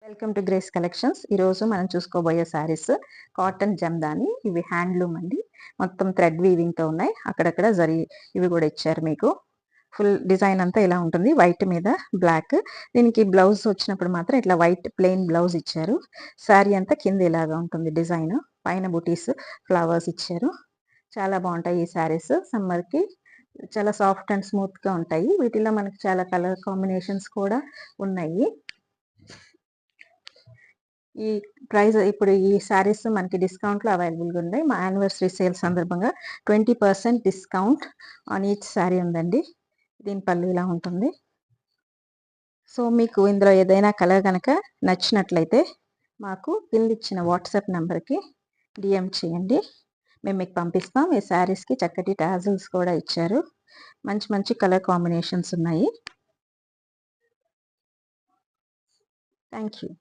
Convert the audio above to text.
Welcome to grace collections. ఈరోజు మనం చూసుకోబోయే saris cotton Jamdani. ఇవి హ్యాండ్లూమ్ అండి. మొత్తం థ్రెడ్ వీవింగ్తో ఉన్నాయి. అక్కడక్కడ జరీ ఇవి కూడా ఇచ్చారు మీకు. ఫుల్ డిజైన్ అంతా ఇలా ఉంటుంది, వైట్ మీద బ్లాక్. దీనికి బ్లౌజ్ వచ్చినప్పుడు మాత్రం ఇట్లా వైట్ ప్లెయిన్ బ్లౌజ్ ఇచ్చారు. శారీ అంతా కింద ఇలాగా ఉంటుంది డిజైన్, పైన బుటీస్ ఫ్లవర్స్ ఇచ్చారు. చాలా బాగుంటాయి ఈ శారీస్. సమ్మర్కి చాలా సాఫ్ట్ అండ్ స్మూత్గా ఉంటాయి. వీటిలో మనకి చాలా కలర్ కాంబినేషన్స్ కూడా ఉన్నాయి. ఈ ప్రైస్ ఇప్పుడు ఈ శారీస్ మనకి డిస్కౌంట్లో అవైలబుల్గా ఉన్నాయి. మా యానివర్సరీ సేల్ సందర్భంగా 20% డిస్కౌంట్ ఆన్ ఈచ్ శారీ ఉందండి. దీని పళ్ళు ఇలా ఉంటుంది. సో మీకు ఇందులో ఏదైనా కలర్ కనుక నచ్చినట్లయితే మాకు కింద ఇచ్చిన వాట్సాప్ నెంబర్కి డిఎం చేయండి, మేము మీకు పంపిస్తాం. ఈ శారీస్కి చక్కటి టాజిల్స్ కూడా ఇచ్చారు. మంచి మంచి కలర్ కాంబినేషన్స్ ఉన్నాయి. Thank you.